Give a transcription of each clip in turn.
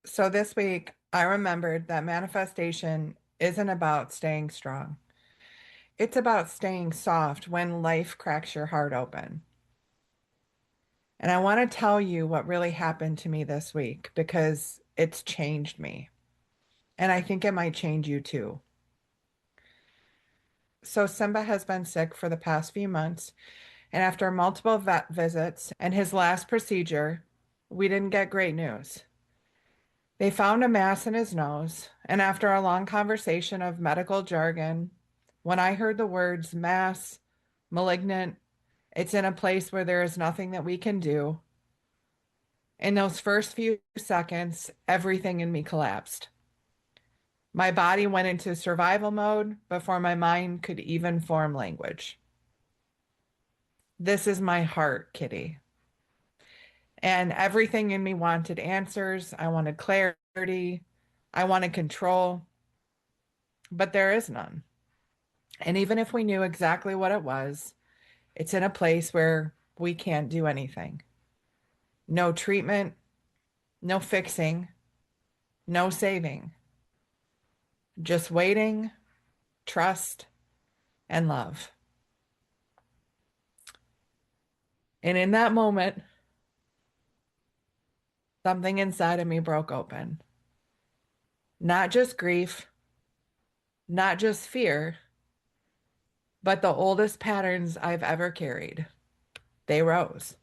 So this week, I remembered that manifestation isn't about staying strong. It's about staying soft when life cracks your heart open. And I want to tell you what really happened to me this week because it's changed me. And I think it might change you too. So Simba has been sick for the past few months, and after multiple vet visits and his last procedure, we didn't get great news. They found a mass in his nose, and after a long conversation of medical jargon, when I heard the words mass, malignant, it's in a place where there is nothing that we can do, in those first few seconds, everything in me collapsed. My body went into survival mode before my mind could even form language. This is my heart, Kitty. And everything in me wanted answers. I wanted clarity. I wanted control, but there is none. And even if we knew exactly what it was, it's in a place where we can't do anything. No treatment, no fixing, no saving. Just waiting, trust, and love. And in that moment, something inside of me broke open. Not just grief, not just fear, but the oldest patterns I've ever carried. They rose.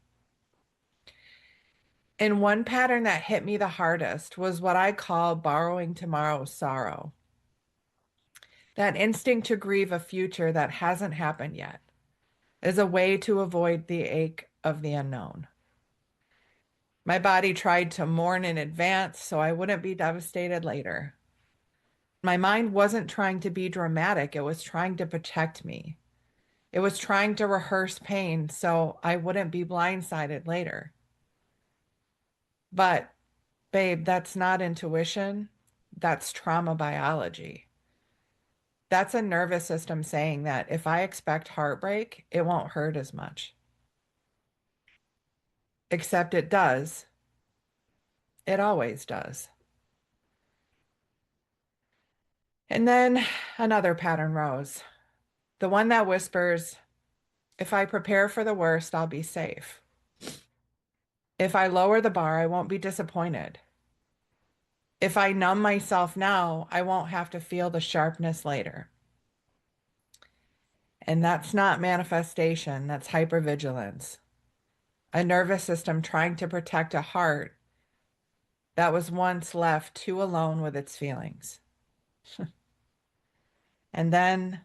And one pattern that hit me the hardest was what I call borrowing tomorrow's sorrow. That instinct to grieve a future that hasn't happened yet is a way to avoid the ache of the unknown. My body tried to mourn in advance so I wouldn't be devastated later. My mind wasn't trying to be dramatic, it was trying to protect me. It was trying to rehearse pain so I wouldn't be blindsided later. But, babe, that's not intuition, that's trauma biology. That's a nervous system saying that if I expect heartbreak, it won't hurt as much. Except it does. It always does. And then another pattern rose. The one that whispers, if I prepare for the worst, I'll be safe. If I lower the bar, I won't be disappointed. If I numb myself now, I won't have to feel the sharpness later. And that's not manifestation, that's hypervigilance. A nervous system trying to protect a heart that was once left too alone with its feelings. And then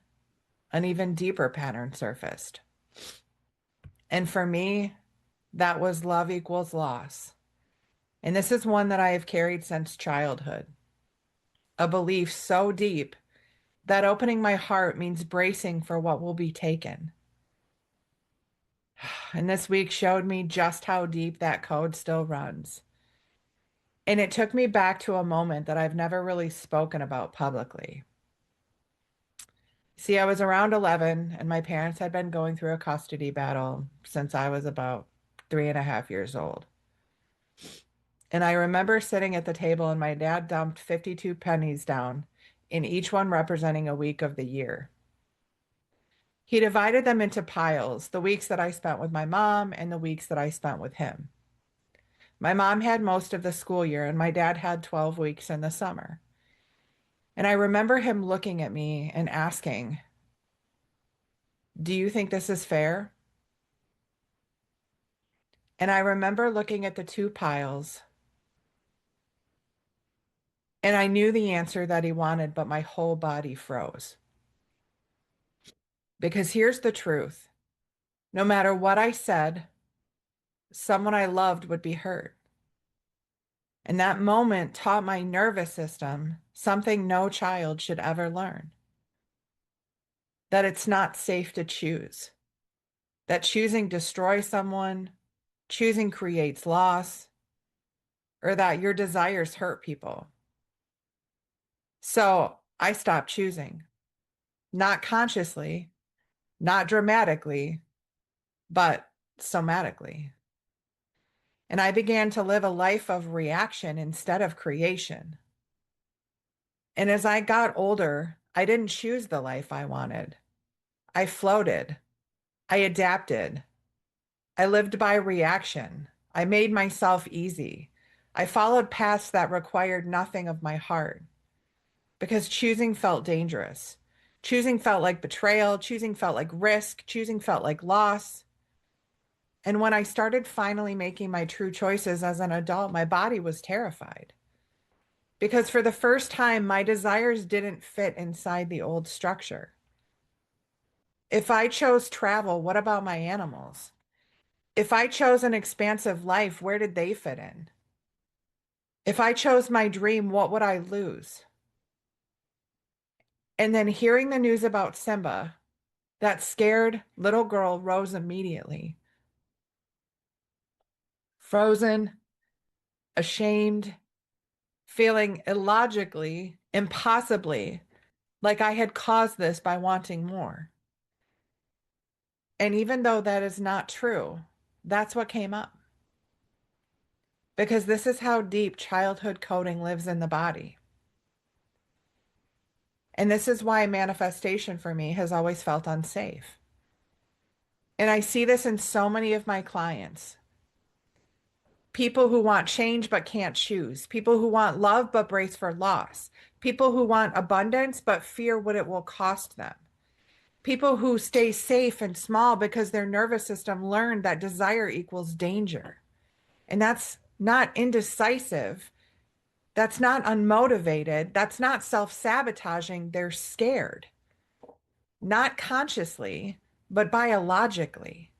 an even deeper pattern surfaced. And for me, that was love equals loss. And this is one that I have carried since childhood. A belief so deep that opening my heart means bracing for what will be taken. And this week showed me just how deep that code still runs. And it took me back to a moment that I've never really spoken about publicly. See, I was around 11, and my parents had been going through a custody battle since I was about 3.5 years old. And I remember sitting at the table, and my dad dumped 52 pennies down, in each one representing a week of the year. He divided them into piles, the weeks that I spent with my mom and the weeks that I spent with him. My mom had most of the school year, and my dad had 12 weeks in the summer. And I remember him looking at me and asking, do you think this is fair? And I remember looking at the two piles, and I knew the answer that he wanted, but my whole body froze. Because here's the truth. No matter what I said, someone I loved would be hurt. And that moment taught my nervous system something no child should ever learn, that it's not safe to choose, that choosing destroys someone, choosing creates loss, or that your desires hurt people. So I stopped choosing, not consciously, not dramatically, but somatically. and I began to live a life of reaction instead of creation. And as I got older, I didn't choose the life I wanted. I floated. I adapted. I lived by reaction. I made myself easy. I followed paths that required nothing of my heart because choosing felt dangerous. Choosing felt like betrayal. Choosing felt like risk. Choosing felt like loss. And when I started finally making my true choices as an adult, my body was terrified because for the first time, my desires didn't fit inside the old structure. If I chose travel, what about my animals? If I chose an expansive life, where did they fit in? If I chose my dream, what would I lose? And then hearing the news about Simba, that scared little girl rose immediately, frozen, ashamed, feeling illogically, impossibly like I had caused this by wanting more. And even though that is not true, that's what came up. Because this is how deep childhood coding lives in the body. And this is why manifestation for me has always felt unsafe. And I see this in so many of my clients. People who want change but can't choose. People who want love but brace for loss. People who want abundance but fear what it will cost them. People who stay safe and small because their nervous system learned that desire equals danger. And that's not indecisive. That's not unmotivated. That's not self-sabotaging. They're scared, not consciously, but biologically.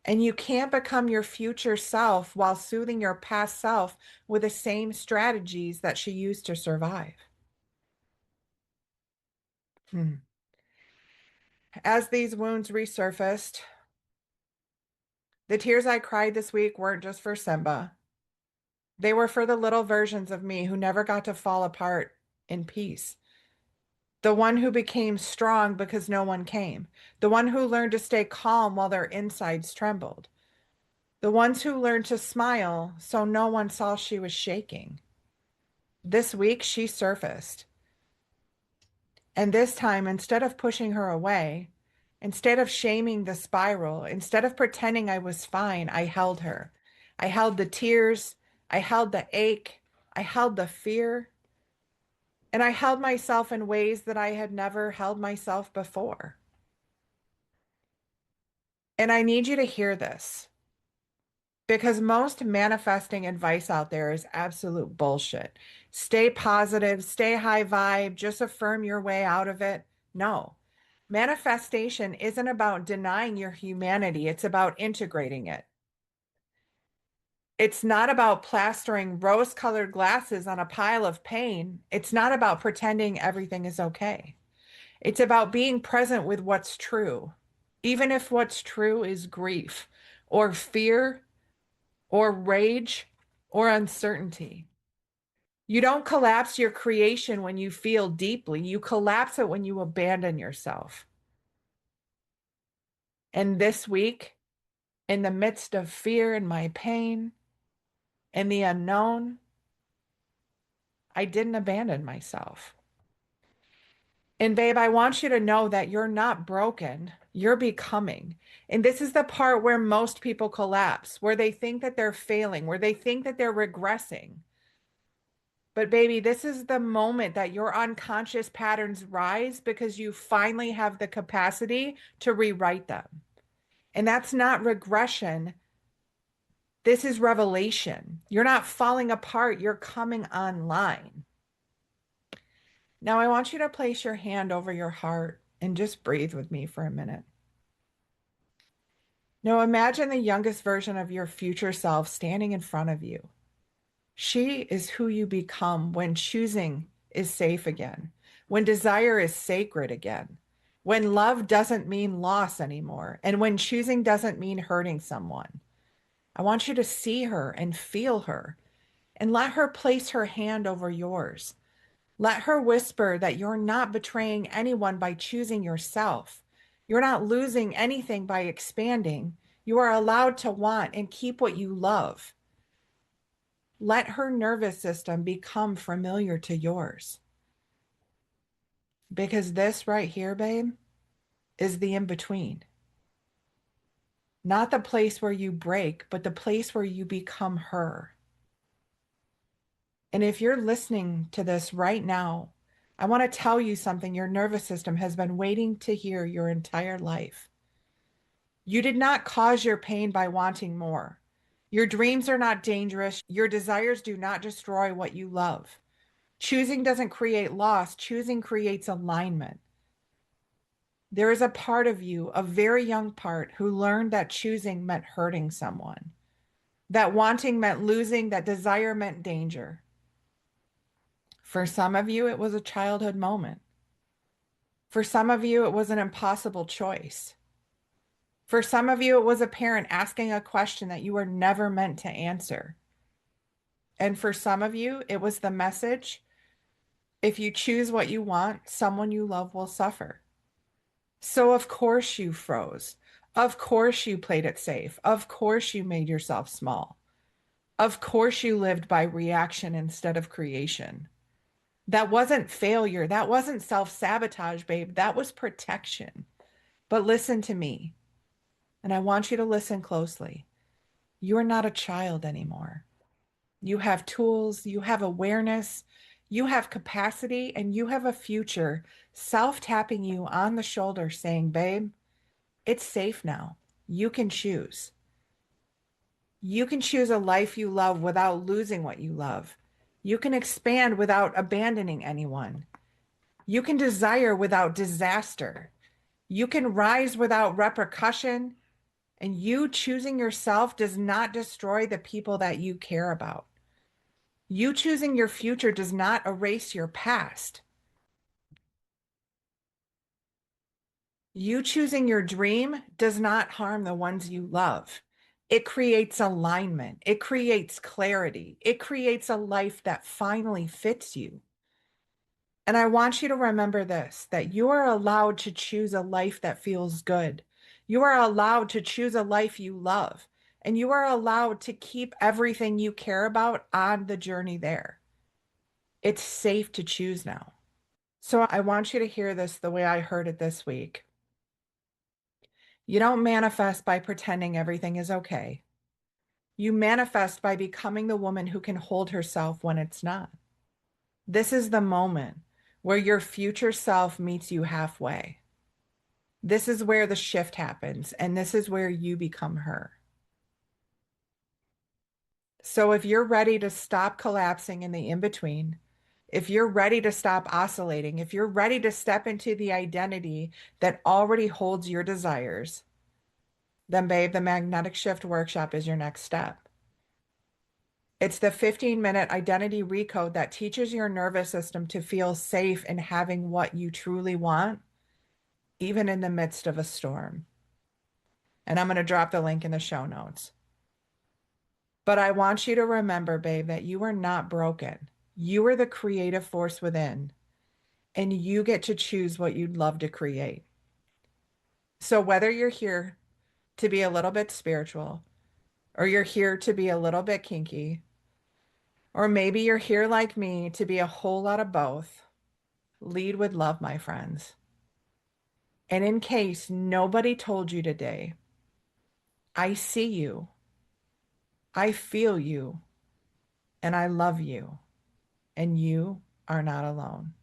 And you can't become your future self while soothing your past self with the same strategies that she used to survive. Hmm. As these wounds resurfaced, the tears I cried this week weren't just for Simba. They were for the little versions of me who never got to fall apart in peace. The one who became strong because no one came. The one who learned to stay calm while their insides trembled. The ones who learned to smile so no one saw she was shaking. This week, she surfaced. And this time, instead of pushing her away, instead of shaming the spiral, instead of pretending I was fine, I held her. I held the tears. I held the ache. I held the fear. And I held myself in ways that I had never held myself before. And I need you to hear this because most manifesting advice out there is absolute bullshit. Stay positive, stay high vibe, just affirm your way out of it. No. Manifestation isn't about denying your humanity, it's about integrating it. It's not about plastering rose-colored glasses on a pile of pain. It's not about pretending everything is okay. It's about being present with what's true, even if what's true is grief or fear or rage or uncertainty. You don't collapse your creation when you feel deeply. You collapse it when you abandon yourself. And this week, in the midst of fear and my pain and the unknown, I didn't abandon myself. And babe, I want you to know that you're not broken. You're becoming. And this is the part where most people collapse, where they think that they're failing, where they think that they're regressing. But baby, this is the moment that your unconscious patterns rise because you finally have the capacity to rewrite them. And that's not regression. This is revelation. You're not falling apart. You're coming online. Now, I want you to place your hand over your heart and just breathe with me for a minute. Now, imagine the youngest version of your future self standing in front of you. She is who you become when choosing is safe again, when desire is sacred again, when love doesn't mean loss anymore, and when choosing doesn't mean hurting someone. I want you to see her and feel her and let her place her hand over yours. Let her whisper that you're not betraying anyone by choosing yourself. You're not losing anything by expanding. You are allowed to want and keep what you love. Let her nervous system become familiar to yours. Because this right here, babe, is the in between. Not the place where you break, but the place where you become her. And if you're listening to this right now, I want to tell you something your nervous system has been waiting to hear your entire life. You did not cause your pain by wanting more. Your dreams are not dangerous. Your desires do not destroy what you love. Choosing doesn't create loss, choosing creates alignment. There is a part of you, a very young part, who learned that choosing meant hurting someone, that wanting meant losing, that desire meant danger. For some of you, it was a childhood moment. For some of you, it was an impossible choice. For some of you, it was a parent asking a question that you were never meant to answer. And for some of you, it was the message, if you choose what you want, someone you love will suffer. So of course you froze. Of course you played it safe. Of course you made yourself small. Of course you lived by reaction instead of creation. That wasn't failure. That wasn't self-sabotage, babe. That was protection. But listen to me, and I want you to listen closely. You are not a child anymore. You have tools, you have awareness, you have capacity, and you have a future self-tapping you on the shoulder saying, babe, it's safe now. You can choose. You can choose a life you love without losing what you love. You can expand without abandoning anyone. You can desire without disaster. You can rise without repercussion. And you choosing yourself does not destroy the people that you care about. You choosing your future does not erase your past. You choosing your dream does not harm the ones you love. It creates alignment. It creates clarity. It creates a life that finally fits you. And I want you to remember this, that you are allowed to choose a life that feels good. You are allowed to choose a life you love. And you are allowed to keep everything you care about on the journey there. It's safe to choose now. So I want you to hear this the way I heard it this week. You don't manifest by pretending everything is okay. You manifest by becoming the woman who can hold herself when it's not. This is the moment where your future self meets you halfway. This is where the shift happens, and this is where you become her. So if you're ready to stop collapsing in the in-between, if you're ready to stop oscillating, if you're ready to step into the identity that already holds your desires, then babe, the Magnetic Shift Workshop is your next step. It's the 15-minute identity recode that teaches your nervous system to feel safe in having what you truly want, even in the midst of a storm. And I'm going to drop the link in the show notes. But I want you to remember, babe, that you are not broken. You are the creative force within, and you get to choose what you'd love to create. So whether you're here to be a little bit spiritual, or you're here to be a little bit kinky, or maybe you're here like me to be a whole lot of both, lead with love, my friends. And in case nobody told you today, I see you, I feel you, and I love you, and you are not alone.